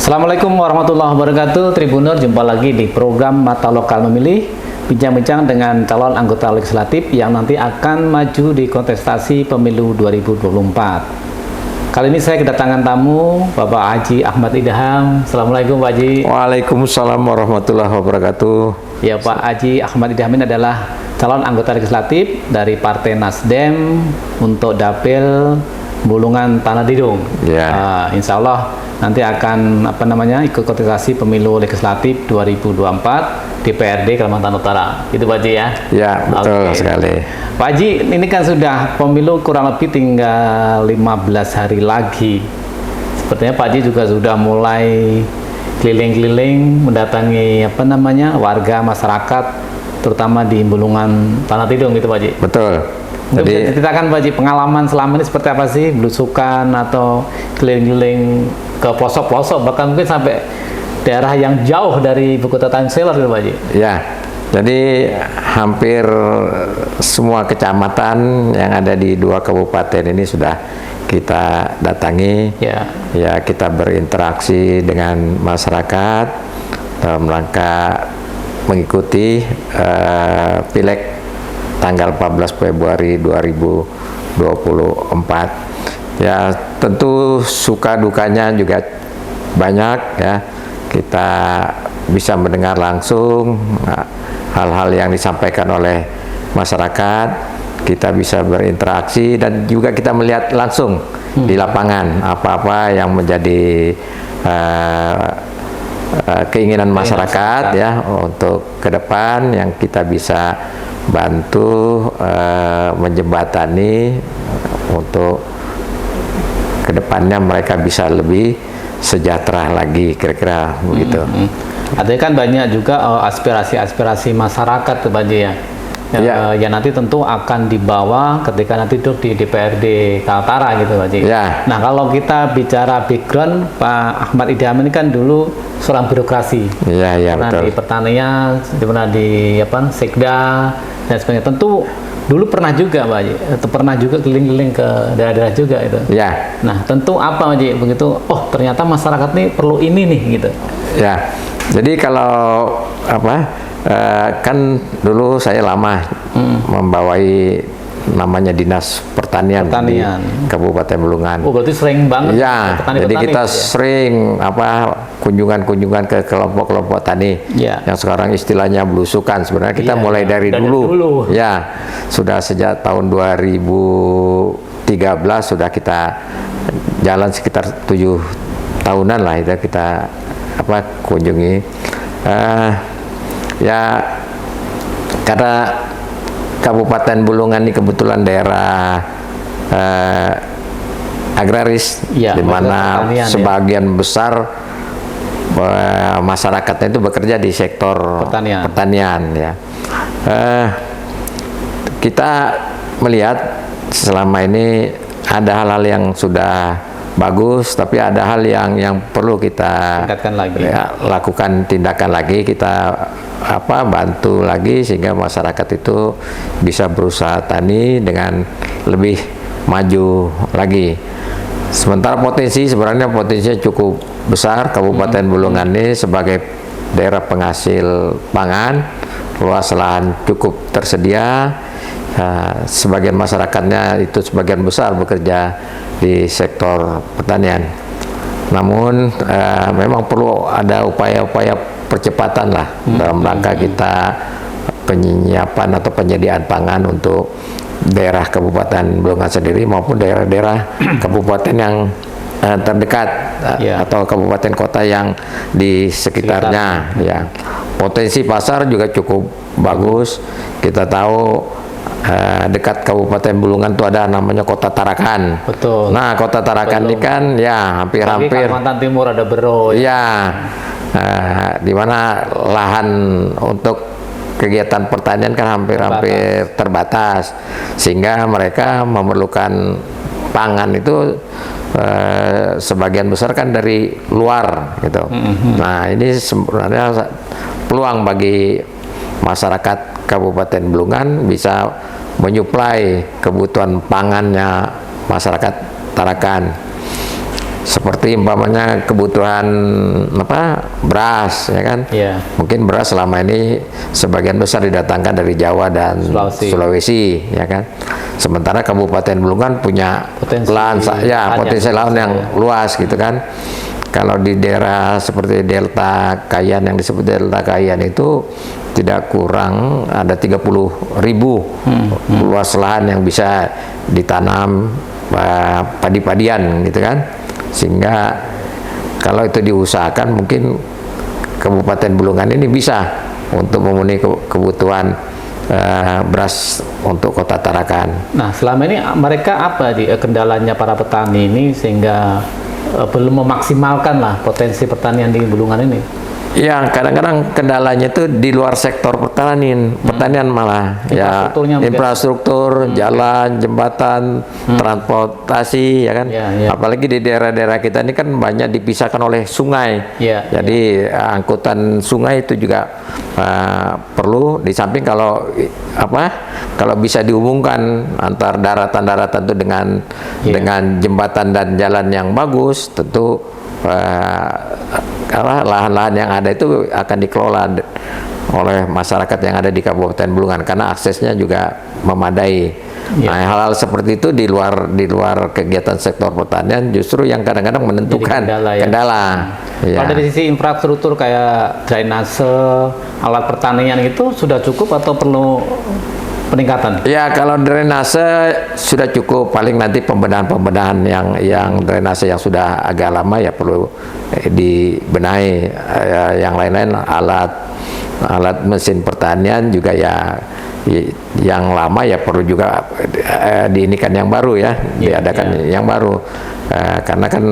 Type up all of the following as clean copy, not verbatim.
Assalamualaikum warahmatullahi wabarakatuh. Tribunur, jumpa lagi di program Mata Lokal Memilih, bincang-bincang dengan calon anggota legislatif yang nanti akan maju di kontestasi pemilu 2024. Kali ini saya kedatangan tamu Bapak Haji Ahmad Idham. Assalamualaikum Pak Haji. Waalaikumsalam warahmatullahi wabarakatuh. Ya, Pak Haji Ahmad Idham ini adalah calon anggota legislatif dari Partai Nasdem untuk Dapil Bulungan Tanah Tidung. Ya. Insya Allah nanti akan ikut kontestasi pemilu legislatif 2024 di DPRD Kalimantan Utara. Itu Pak Haji ya? Ya, betul sekali. Pak Haji, ini kan sudah pemilu kurang lebih tinggal 15 hari lagi. Sepertinya Pak Haji juga sudah mulai keliling-keliling mendatangi warga masyarakat terutama di Bulungan Tanah Tidung gitu Pak Haji. Betul. Jadi bisa ceritakan Pak Haji pengalaman selama ini seperti apa sih, belusukan atau keliling-keliling ke pelosok-pelosok bahkan mungkin sampai daerah yang jauh dari ibu kota Tangsel gitu Pak Haji. Ya. Jadi hampir semua kecamatan yang ada di 2 kabupaten ini sudah kita datangi. Ya. Ya, kita berinteraksi dengan masyarakat dalam rangka mengikuti pileg tanggal 14 Februari 2024. Ya, tentu suka dukanya juga banyak ya. Kita bisa mendengar langsung hal-hal yang disampaikan oleh masyarakat, kita bisa berinteraksi dan juga kita melihat langsung di lapangan apa-apa yang menjadi keinginan masyarakat ya untuk ke depan yang kita bisa bantu menjembatani untuk kedepannya mereka bisa lebih sejahtera lagi, kira-kira begitu. Artinya kan banyak juga aspirasi-aspirasi masyarakat Pak Haji ya. Ya nanti tentu akan dibawa ketika nanti duduk di DPRD Kaltara gitu Pak Haji. Ya. Nah, kalau kita bicara background, Pak Ahmad Idham ini kan dulu seorang birokrasi. Iya, pernah betul. di pertanian, pernah di Sekda dan sebagainya. Tentu dulu pernah juga Pak Haji, atau pernah juga keliling-keliling ke daerah-daerah juga itu. Ya. Nah, tentu apa Pak Haji begitu? Oh, ternyata masyarakat nih perlu ini nih gitu. Ya. Jadi kalau kan dulu saya lama membawai namanya Dinas Pertanian di Kabupaten Bulungan. Oh, berarti sering banget. Ya, jadi kita sering kunjungan-kunjungan ke kelompok-kelompok tani yang sekarang istilahnya belusukan. Sebenarnya kita mulai dari dulu. Ya, sudah sejak tahun 2013 sudah kita jalan sekitar 7 tahunan lah itu kita kunjungi. Ya, karena Kabupaten Bulungan ini kebetulan daerah agraris, di mana sebagian besar masyarakatnya itu bekerja di sektor pertanian ya. Kita melihat selama ini ada hal-hal yang sudah bagus, tapi ada hal yang perlu kita lakukan tindakan lagi, kita bantu lagi sehingga masyarakat itu bisa berusaha tani dengan lebih maju lagi. Sementara sebenarnya potensinya cukup besar. Kabupaten Bulungan ini sebagai daerah penghasil pangan, luas lahan cukup tersedia. Sebagian masyarakatnya itu sebagian besar bekerja di sektor pertanian. Namun memang perlu ada upaya-upaya percepatan lah dalam rangka kita penyiapan atau penyediaan pangan untuk daerah Kabupaten Bulungan sendiri maupun daerah-daerah kabupaten yang terdekat atau kabupaten kota yang di sekitarnya. Ya. Potensi pasar juga cukup bagus. Kita tahu dekat Kabupaten Bulungan itu ada namanya Kota Tarakan. Betul. Nah, Kota Tarakan ini kan ya hampir-hampir Kalimantan Timur ada Bero. Ya, di mana lahan untuk kegiatan pertanian kan hampir-hampir terbatas, sehingga mereka memerlukan pangan itu sebagian besar kan dari luar gitu. Nah, ini sebenarnya peluang bagi masyarakat Kabupaten Bulungan bisa menyuplai kebutuhan pangannya masyarakat Tarakan. seperti umpamanya kebutuhan beras, ya kan? Yeah. Mungkin beras selama ini sebagian besar didatangkan dari Jawa dan Sulawesi, ya kan? Sementara Kabupaten Bulungan punya potensi lahan yang luas, gitu kan? Kalau di daerah seperti Delta Kayan, yang disebut Delta Kayan itu tidak kurang ada 30.000 luas lahan yang bisa ditanam padi-padian, gitu kan? Sehingga kalau itu diusahakan mungkin Kabupaten Bulungan ini bisa untuk memenuhi kebutuhan beras untuk Kota Tarakan. Nah, selama ini mereka apa kendalanya para petani ini sehingga belum memaksimalkan lah potensi pertanian di Bulungan ini? Ya, kadang-kadang kendalanya itu di luar sektor pertanian malah infrastruktur, jalan, jembatan, transportasi, ya kan. Apalagi di daerah-daerah kita ini kan banyak dipisahkan oleh sungai. Jadi angkutan sungai itu juga perlu. Di samping kalau bisa dihubungkan antar daratan-daratan itu dengan jembatan dan jalan yang bagus, tentu lahan-lahan yang ada itu akan dikelola oleh masyarakat yang ada di Kabupaten Bulungan karena aksesnya juga memadai. Nah, hal-hal seperti itu di luar kegiatan sektor pertanian justru yang kadang-kadang menentukan kendala. Kalau dari sisi infrastruktur kayak drainase, alat pertanian itu sudah cukup atau perlu peningkatan? Ya, kalau drainase sudah cukup, paling nanti pembenahan yang drainase yang sudah agak lama ya perlu dibenahi. Yang lain-lain alat mesin pertanian juga yang lama ya perlu juga diinikan yang baru ya, diadakan yang baru. Karena kan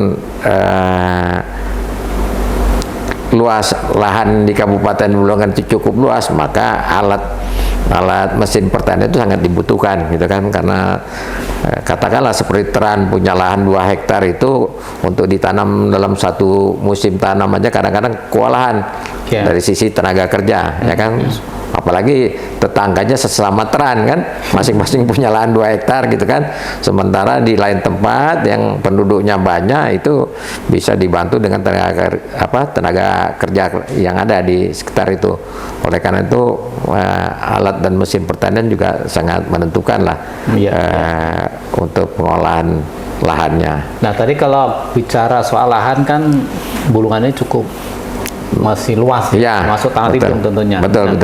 luas lahan di Kabupaten Bulungan itu cukup luas, maka alat mesin pertanian itu sangat dibutuhkan, gitu kan? Karena katakanlah seperti Teran punya lahan 2 hektar itu untuk ditanam dalam satu musim tanam aja kadang-kadang kewalahan dari sisi tenaga kerja, ya kan? Apalagi tetangganya sesama Teran kan, masing-masing punya lahan 2 hektar gitu kan. Sementara di lain tempat yang penduduknya banyak itu bisa dibantu dengan tenaga kerja yang ada di sekitar itu. Oleh karena itu alat dan mesin pertanian juga sangat menentukan lah untuk pengolahan lahannya. Nah, tadi kalau bicara soal lahan kan Bulungannya cukup masih luas ya, masuk tangan Tidung tentunya. Betul.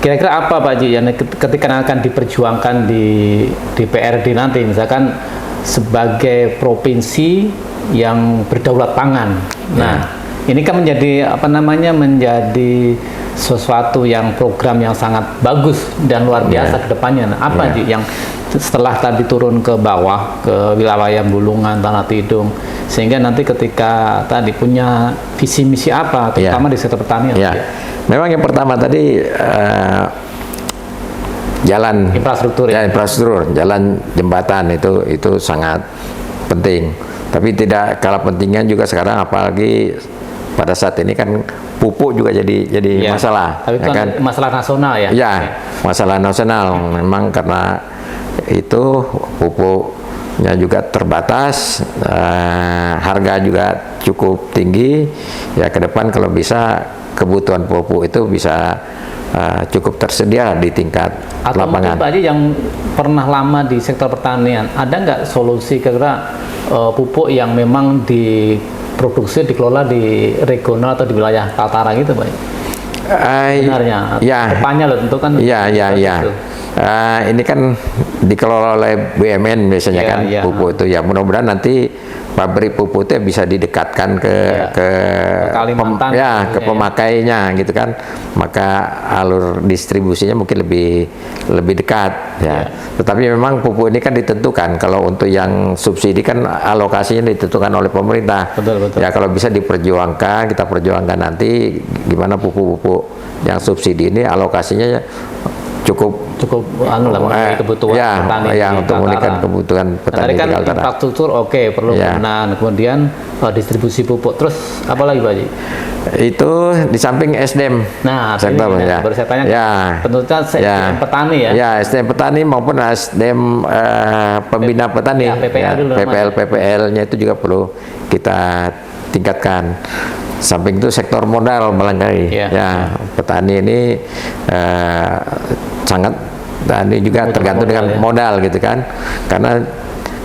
Kira-kira apa Pak Haji yang ketika akan diperjuangkan di DPRD nanti, misalkan sebagai provinsi yang berdaulat pangan. Nah, ini kan menjadi menjadi sesuatu yang program yang sangat bagus dan luar biasa ke depannya. Nah, apa Haji yang setelah tadi turun ke bawah ke wilayah Bulungan, Tanah Tidung, sehingga nanti ketika tadi punya visi misi apa terutama di sektor pertanian? Memang yang pertama tadi jalan infrastruktur, jalan jembatan itu sangat penting. Tapi tidak kalah pentingnya juga sekarang, apalagi pada saat ini kan pupuk juga jadi masalah. Tapi kan masalah nasional ya? Ya, masalah nasional. Memang karena itu pupuknya juga terbatas, harga juga cukup tinggi. Ya, ke depan kalau bisa kebutuhan pupuk itu bisa cukup tersedia di tingkat lapangan. Atau Pak Haji yang pernah lama di sektor pertanian, ada nggak solusi kira-kira pupuk yang memang diproduksi dikelola di regional atau di wilayah Kaltara gitu Pak? Sebenarnya depannya loh tentu kan. Ini kan dikelola oleh BUMN biasanya kan pupuk itu ya. Mudah-mudahan nanti pabrik pupuk itu bisa didekatkan ke Kalimantan, ke pemakainya gitu kan, maka alur distribusinya mungkin lebih dekat ya. Tetapi memang pupuk ini kan ditentukan, kalau untuk yang subsidi kan alokasinya ditentukan oleh pemerintah. Betul. Ya, kalau bisa kita perjuangkan nanti gimana pupuk-pupuk yang subsidi ini alokasinya cukup kebutuhan petani untuk memenuhi kebutuhan petani. Tadi kan infrastruktur perlu benar, kemudian distribusi pupuk, terus apa lagi Pak Haji? Itu di samping SDM. Nah, sektor baru saya tanya. Tentunya SDM petani ya. Ya, SDM petani maupun SDM pembina petani. PPL dulu. PPL-nya itu juga perlu kita tingkatkan. Samping itu sektor modal barangkali, petani ini sangat, dan ini juga tergantung dengan modal gitu kan, karena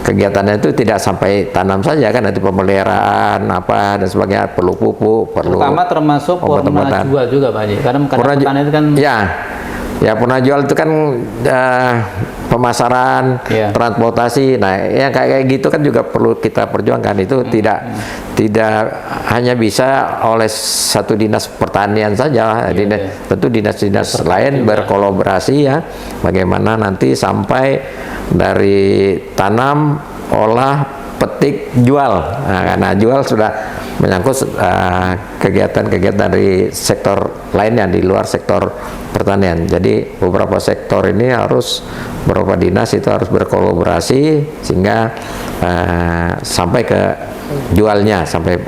kegiatannya itu tidak sampai tanam saja kan, nanti pemeliharaan apa dan sebagainya, perlu pupuk, perlu terutama termasuk purna jual juga Pak Haji, karena petani itu kan ya purna jual itu kan pemasaran, transportasi. Nah, yang kayak gitu kan juga perlu kita perjuangkan. Itu tidak hanya bisa oleh satu dinas pertanian saja, tentu dinas-dinas lain berkolaborasi ya. Bagaimana nanti sampai dari tanam, olah, petik, jual. Nah, karena jual sudah menyangkut kegiatan-kegiatan dari sektor lainnya di luar sektor pertanian. Jadi beberapa sektor ini beberapa dinas itu harus berkolaborasi sehingga sampai ke jualnya, sampai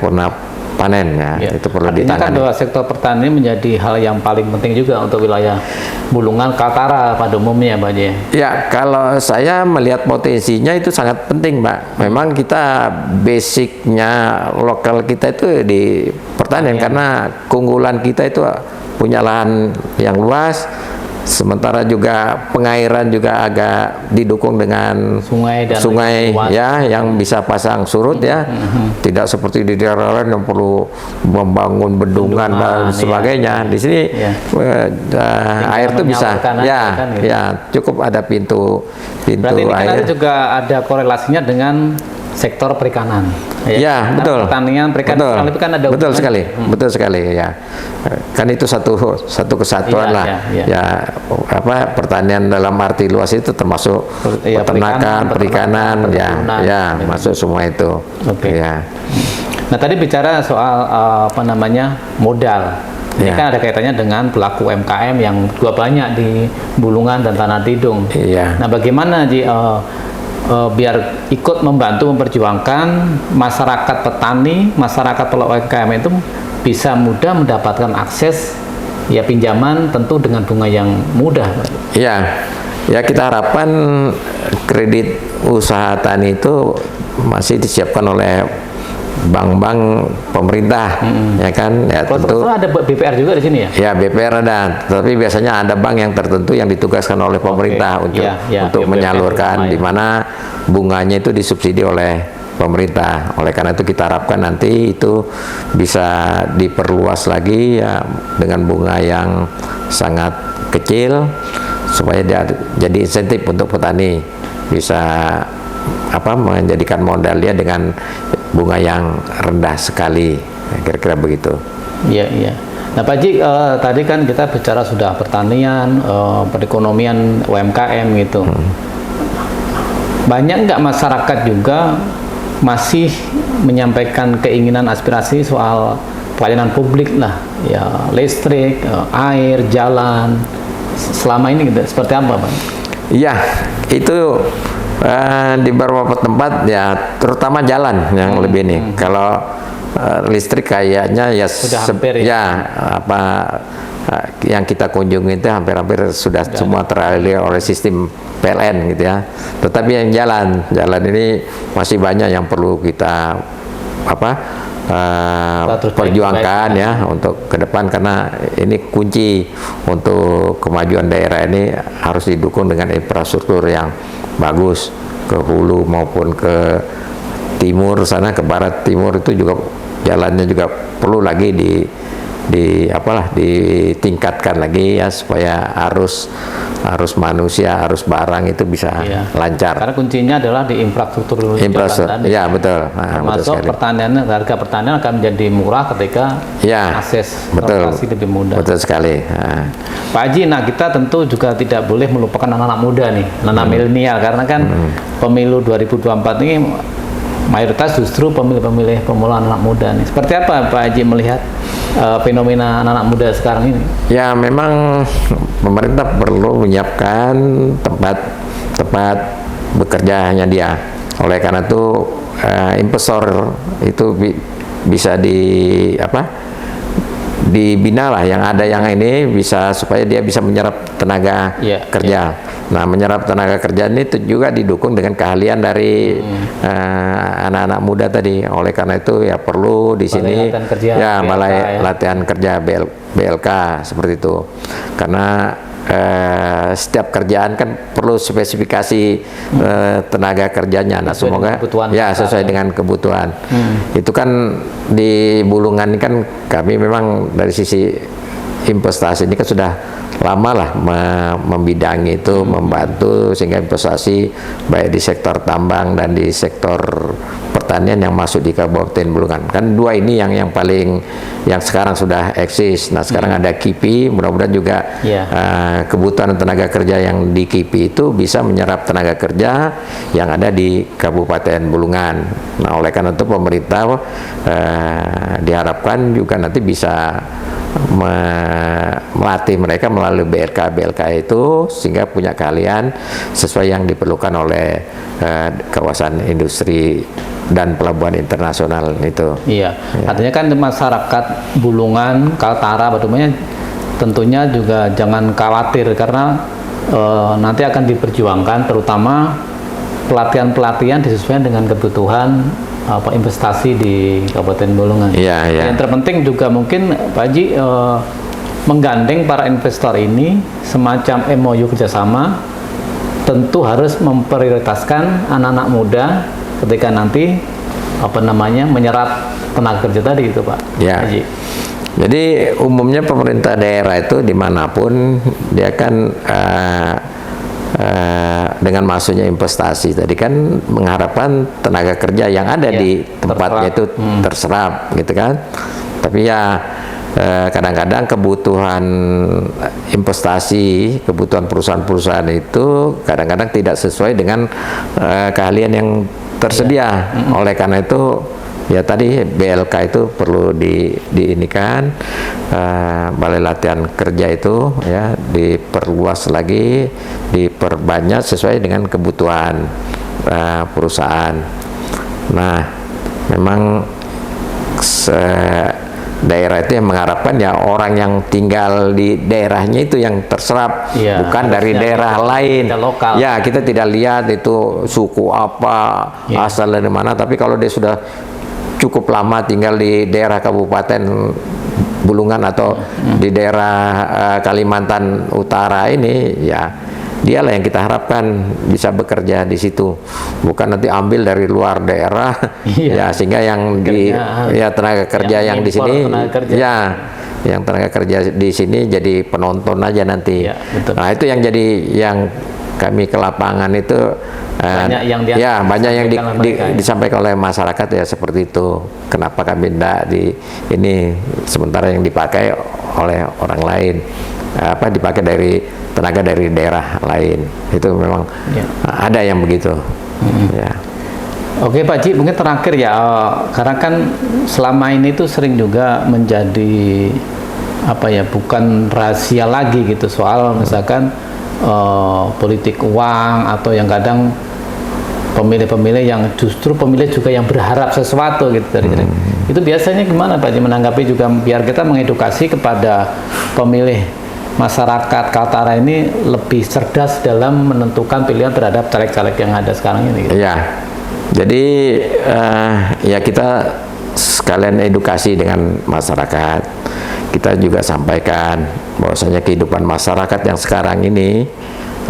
purna panen itu perlu ditangani. Artinya kan bahwa sektor pertanian menjadi hal yang paling penting juga untuk wilayah Bulungan, Kaltara pada umumnya Pak Haji. Ya, kalau saya melihat potensinya itu sangat penting Pak. Memang kita basicnya lokal kita itu di pertanian, karena keunggulan kita itu punya lahan yang luas, sementara juga pengairan juga agak didukung dengan sungai yang bisa pasang surut tidak seperti di daerah lain yang perlu membangun bendungan dan sebagainya. Di sini air itu bisa cukup ada pintu berarti ini air. Kan juga ada korelasinya dengan sektor perikanan. Betul. Pertanian, perikanan itu kan ada betul sekali, betul sekali ya. Kan itu satu kesatuan lah. Pertanian dalam arti luas itu termasuk peternakan, perikanan, masuk semua itu. Nah, tadi bicara soal modal. Ini kan ada kaitannya dengan pelaku UMKM yang juga banyak di Bulungan dan Tanah Tidung. Nah, bagaimana biar ikut membantu memperjuangkan masyarakat petani, masyarakat pelaku UMKM itu bisa mudah mendapatkan akses pinjaman, tentu dengan bunga yang mudah. Kita harapkan kredit usaha tani itu masih disiapkan oleh bank-bank pemerintah, tentu ada BPR juga di sini ya. BPR ada, tapi biasanya ada bank yang tertentu yang ditugaskan oleh pemerintah untuk menyalurkan, di mana bunganya itu disubsidi oleh pemerintah. Oleh karena itu kita harapkan nanti itu bisa diperluas lagi dengan bunga yang sangat kecil, supaya jadi insentif untuk petani bisa menjadikan modalnya dengan bunga yang rendah sekali, kira-kira begitu. Nah Pak Haji, tadi kan kita bicara sudah pertanian, perekonomian UMKM gitu. Banyak nggak masyarakat juga masih menyampaikan keinginan aspirasi soal pelayanan publik lah, listrik, air, jalan. Selama ini seperti apa Pak? Itu di beberapa tempat terutama jalan yang lebih ini. Kalau listrik kayaknya sudah hampir yang kita kunjungi itu hampir sudah semua teralir oleh sistem PLN gitu ya. Tetapi yang jalan ini masih banyak yang perlu kita perjuangkan untuk ke depan, karena ini kunci untuk kemajuan daerah ini harus didukung dengan infrastruktur yang bagus, ke hulu maupun ke timur sana, ke barat timur itu juga jalannya juga perlu lagi ditingkatkan lagi supaya arus manusia, arus barang itu bisa lancar. Karena kuncinya adalah di infrastruktur. Betul. Termasuk pertanian, harga pertanian akan menjadi murah ketika akses transportasi lebih mudah. Betul sekali. Pak Haji, kita tentu juga tidak boleh melupakan anak-anak muda nih, anak milenial, karena kan pemilu 2024 ini mayoritas justru pemilih pemula anak muda nih. Seperti apa Pak Haji melihat fenomena anak muda sekarang ini? Memang pemerintah perlu menyiapkan tempat bekerjanya dia. Oleh karena itu investor itu bisa dibina lah, yang ada yang ini bisa supaya dia bisa menyerap tenaga kerja. Nah, menyerap tenaga kerja ini juga didukung dengan keahlian dari anak-anak muda tadi. Oleh karena itu ya perlu di sini balai latihan kerja BLK seperti itu. Karena setiap kerjaan kan perlu spesifikasi tenaga kerjanya. Nah, semoga sesuai dengan kebutuhan. Itu kan di Bulungan ini kan kami memang dari sisi investasi ini kan sudah lama lah membidangi itu, membantu sehingga investasi baik di sektor tambang dan di sektor pertanian yang masuk di Kabupaten Bulungan. Kan dua ini yang paling yang sekarang sudah eksis. Nah, sekarang ada KIPI, mudah-mudahan juga kebutuhan tenaga kerja yang di KIPI itu bisa menyerap tenaga kerja yang ada di Kabupaten Bulungan. Nah, oleh karena itu pemerintah diharapkan juga nanti bisa melatih mereka melalui BLK itu sehingga punya keahlian sesuai yang diperlukan oleh kawasan industri dan pelabuhan internasional itu. Iya, artinya kan masyarakat Bulungan, Kaltara, Badumanya tentunya juga jangan khawatir karena nanti akan diperjuangkan terutama pelatihan-pelatihan disesuaikan dengan kebutuhan investasi di Kabupaten Bulungan. Yang terpenting juga mungkin Pak Haji menggandeng para investor ini semacam MOU kerjasama, tentu harus memprioritaskan anak-anak muda ketika nanti menyerap tenaga kerja tadi itu Pak Haji. Jadi umumnya pemerintah daerah itu dimanapun dia kan dengan masuknya investasi tadi kan mengharapkan tenaga kerja yang ada di tempatnya itu terserap gitu kan. Tapi ya kadang-kadang kebutuhan investasi, kebutuhan perusahaan-perusahaan itu kadang-kadang tidak sesuai dengan keahlian yang tersedia. Oleh karena itu ya tadi BLK itu perlu diinikan, balai latihan kerja itu ya diperluas lagi, diperbanyak sesuai dengan kebutuhan perusahaan. Nah, memang daerah itu yang mengharapkan ya orang yang tinggal di daerahnya itu yang terserap, bukan dari daerah lain. Ya, kita tidak lihat itu suku apa, asal dari mana, tapi kalau dia sudah cukup lama tinggal di daerah Kabupaten Bulungan atau di daerah Kalimantan Utara ini, ya dialah yang kita harapkan bisa bekerja di situ, bukan nanti ambil dari luar daerah, ya sehingga yang tenaga kerja yang di sini, yang tenaga kerja di sini jadi penonton aja nanti. Nah, itu yang jadi yang kami ke lapangan itu banyak yang disampaikan oleh masyarakat ya seperti itu. Kenapa kami tidak ini sementara yang dipakai oleh orang lain dipakai dari tenaga dari daerah lain, itu memang ada yang begitu. Oke Pak Haji, mungkin terakhir ya, karena kan selama ini tuh sering juga menjadi bukan rahasia lagi gitu soal misalkan politik uang atau yang kadang pemilih-pemilih yang justru pemilih juga yang berharap sesuatu gitu dari itu biasanya gimana Pak Haji menanggapi juga biar kita mengedukasi kepada pemilih masyarakat Kaltara ini lebih cerdas dalam menentukan pilihan terhadap caleg-caleg yang ada sekarang ini gitu. Jadi ya kita sekalian edukasi dengan masyarakat. Kita juga sampaikan bahwasanya kehidupan masyarakat yang sekarang ini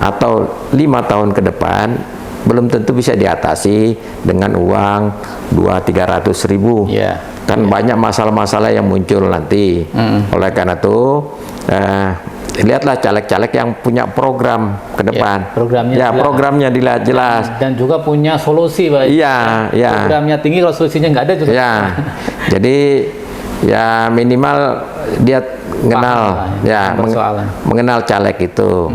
atau 5 tahun ke depan belum tentu bisa diatasi dengan uang 200-300 ribu. Kan banyak masalah-masalah yang muncul nanti. Oleh karena itu lihatlah caleg-caleg yang punya program ke depan. Programnya dilihat jelas. Dan juga punya solusi, Pak. Programnya tinggi, kalau solusinya nggak ada juga. Jadi ya minimal dia mengenal caleg itu.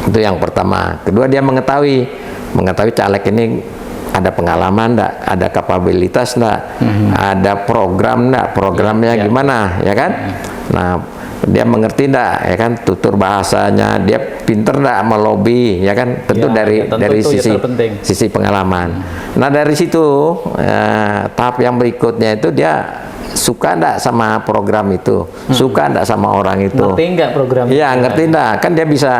Itu yang pertama. Kedua, dia mengetahui caleg ini ada pengalaman enggak, ada kapabilitas enggak, ada program enggak, programnya gimana, ya kan? Nah, dia mengerti enggak, ya kan, tutur bahasanya, dia pinter enggak melobi, ya kan? Tentu dari sisi pengalaman. Nah, dari situ tahap yang berikutnya itu dia suka enggak sama program itu, suka enggak sama orang itu. Ngerti enggak program? Iya, ngerti enggak? Kan dia bisa,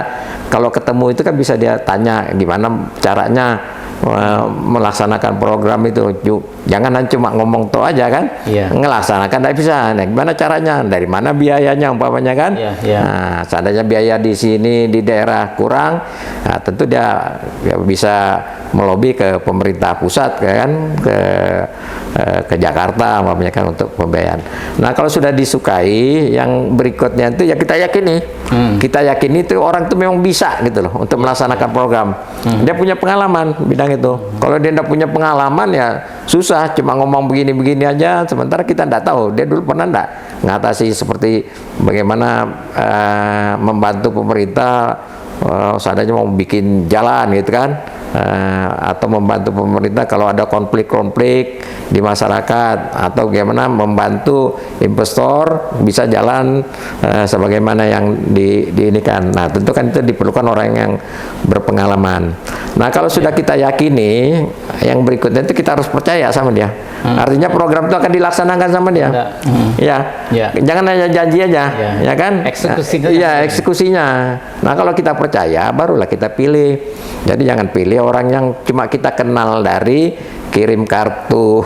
kalau ketemu itu kan bisa dia tanya gimana caranya melaksanakan program itu. Jangan cuma ngomong toh aja kan, ngelaksanakan tidak bisa. Nah, gimana caranya? Dari mana biayanya umpamanya kan? Nah, seandainya biaya di sini di daerah kurang, nah, tentu dia bisa melobi ke pemerintah pusat kan, ke Jakarta umpamanya kan untuk pembiayaan. Nah, kalau sudah disukai, yang berikutnya itu ya kita yakini, kita yakini itu orang itu memang bisa gitu loh untuk melaksanakan program. Dia punya pengalaman bidang itu. Kalau dia tidak punya pengalaman ya susah, cuma ngomong begini-begini aja, sementara kita tidak tahu dia dulu pernah tidak mengatasi seperti bagaimana membantu pemerintah seandainya mau bikin jalan gitu kan, atau membantu pemerintah kalau ada konflik-konflik di masyarakat, atau bagaimana membantu investor bisa jalan sebagaimana yang diinikan. Nah, tentu kan itu diperlukan orang yang berpengalaman. Nah, kalau sudah kita yakini, yang berikutnya itu kita harus percaya sama dia. Artinya program itu akan dilaksanakan sama dia. Jangan hanya janji aja, ya kan? Eksekusinya. Iya, eksekusinya. Nah, kalau kita percaya, barulah kita pilih. Jadi jangan pilih orang yang cuma kita kenal dari kirim kartu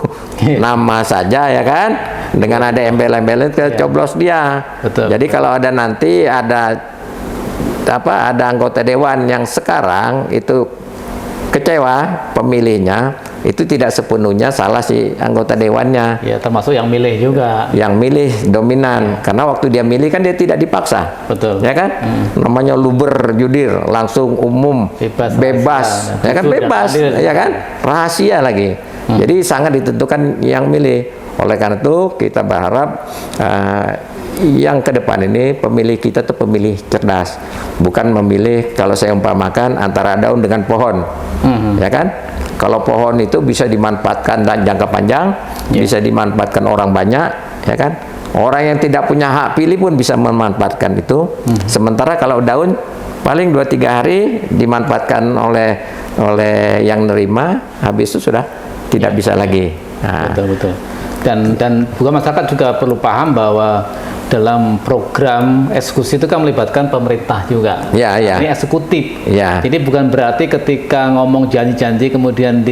nama saja, ya kan? Dengan ada embel-embelnya kita coblos dia. Jadi kalau ada nanti ada anggota dewan yang sekarang itu kecewa pemilihnya, itu tidak sepenuhnya salah si anggota dewannya. Ya, termasuk yang milih juga. Yang milih dominan, karena waktu dia milih kan dia tidak dipaksa. Betul. Ya kan? Namanya luber judir, langsung umum, bebas, ya kan, bebas, ya kan? Rahasia lagi. Jadi sangat ditentukan yang milih. Oleh karena itu kita berharap yang ke depan ini pemilih kita tuh pemilih cerdas, bukan memilih, kalau saya umpamakan, antara daun dengan pohon, ya kan? Kalau pohon itu bisa dimanfaatkan dan jangka panjang, bisa dimanfaatkan orang banyak, ya kan? Orang yang tidak punya hak pilih pun bisa memanfaatkan itu. Sementara kalau daun paling 2-3 hari dimanfaatkan oleh yang nerima, habis itu sudah tidak bisa lagi. Nah. Betul. Dan juga masyarakat juga perlu paham bahwa dalam program eksekusi itu kan melibatkan pemerintah juga. Ini eksekutif. Jadi bukan berarti ketika ngomong janji-janji kemudian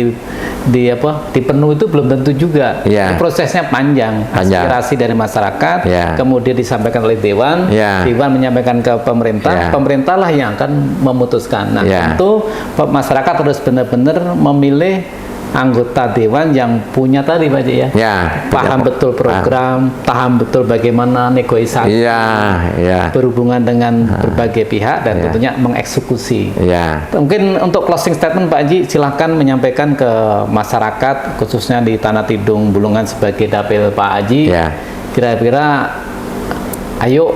dipenuhi itu belum tentu juga. Prosesnya panjang. Aspirasi dari masyarakat, kemudian disampaikan oleh dewan, dewan menyampaikan ke pemerintah, pemerintahlah yang akan memutuskan. Nah, tentu masyarakat harus benar-benar memilih anggota dewan yang punya tadi Pak Haji paham betul program, paham betul bagaimana negosiasi, berhubungan dengan berbagai pihak, dan tentunya mengeksekusi. Mungkin untuk closing statement Pak Haji, silahkan menyampaikan ke masyarakat khususnya di Tanah Tidung Bulungan sebagai dapil Pak Haji, kira-kira ayo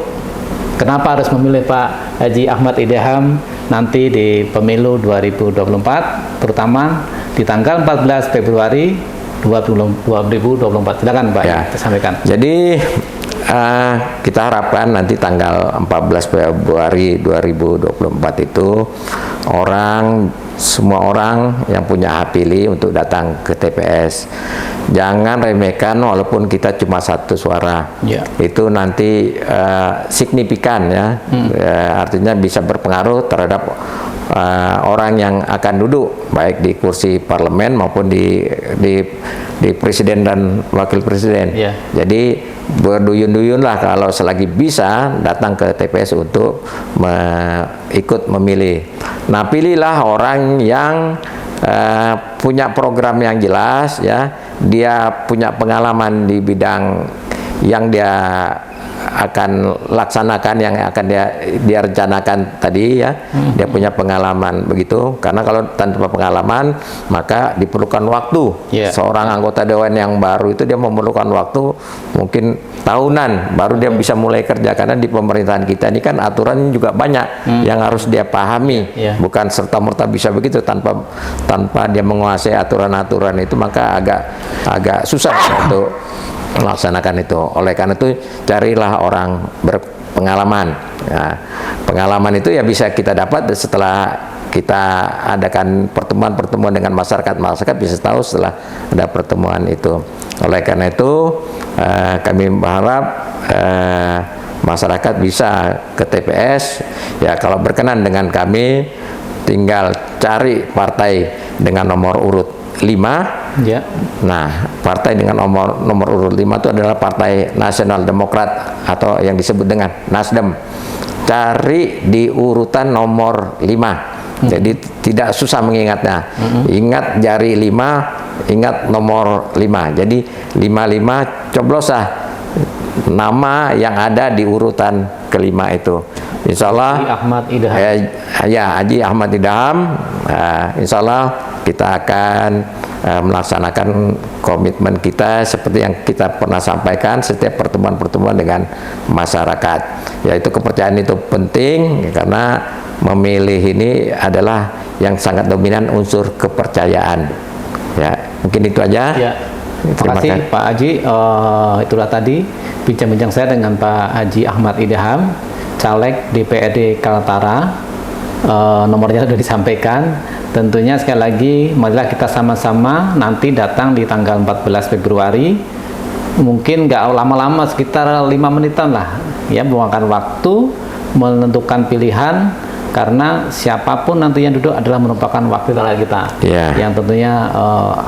kenapa harus memilih Pak Haji Ahmad Idham nanti di pemilu 2024, terutama di tanggal 14 Februari 2024. Silakan Pak, sampaikan. Jadi kita harapkan nanti tanggal 14 Februari 2024 itu semua orang yang punya hak pilih untuk datang ke TPS. Jangan remehkan walaupun kita cuma 1 suara. Itu nanti signifikan artinya bisa berpengaruh terhadap orang yang akan duduk baik di kursi parlemen maupun di presiden dan wakil presiden. Jadi berduyun-duyunlah kalau selagi bisa datang ke TPS untuk ikut memilih. Nah, pilihlah orang yang punya program yang jelas, dia punya pengalaman di bidang yang dia akan laksanakan, yang akan dia rencanakan tadi, dia punya pengalaman begitu. Karena kalau tanpa pengalaman maka diperlukan waktu. Seorang anggota dewan yang baru itu dia memerlukan waktu mungkin tahunan baru dia bisa mulai kerja, karena di pemerintahan kita ini kan aturan juga banyak yang harus dia pahami. Bukan serta-merta bisa begitu tanpa dia menguasai aturan-aturan itu, maka agak susah untuk melaksanakan itu. Oleh karena itu carilah orang berpengalaman. Pengalaman itu bisa kita dapat setelah kita adakan pertemuan-pertemuan dengan masyarakat bisa tahu setelah ada pertemuan itu. Oleh karena itu kami berharap masyarakat bisa ke TPS. Ya, kalau berkenan dengan kami, tinggal cari partai dengan nomor urut 5. Ya. Nah, partai dengan nomor urut 5 itu adalah Partai Nasional Demokrat atau yang disebut dengan Nasdem. Cari di urutan nomor 5. Jadi tidak susah mengingatnya. Ingat jari 5, ingat nomor 5. Jadi 55 cobloslah nama yang ada di urutan kelima itu. Insya Allah Haji Ahmad Idham. Haji Ahmad Idham. Insya Allah kita akan melaksanakan komitmen kita seperti yang kita pernah sampaikan setiap pertemuan-pertemuan dengan masyarakat. Yaitu kepercayaan itu penting karena memilih ini adalah yang sangat dominan unsur kepercayaan. Ya, mungkin itu aja. Ya. Terima kasih Pak Haji. Itulah tadi bincang-bincang saya dengan Pak Haji Ahmad Idham, caleg DPRD Kaltara. Nomornya sudah disampaikan. Tentunya sekali lagi marilah kita sama-sama nanti datang di tanggal 14 Februari. Mungkin nggak lama-lama, sekitar 5 menitan lah ya, meluangkan waktu menentukan pilihan, karena siapapun nanti yang duduk adalah merupakan wakil rakyat kita yang tentunya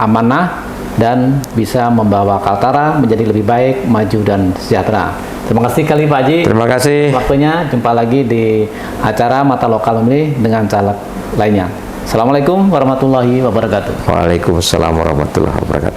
amanah dan bisa membawa Kaltara menjadi lebih baik, maju dan sejahtera. Terima kasih kali Pak Haji. Terima kasih. Waktunya, jumpa lagi di acara Mata Lokal Memilih dengan caleg lainnya. Assalamualaikum warahmatullahi wabarakatuh. Waalaikumsalam warahmatullahi wabarakatuh.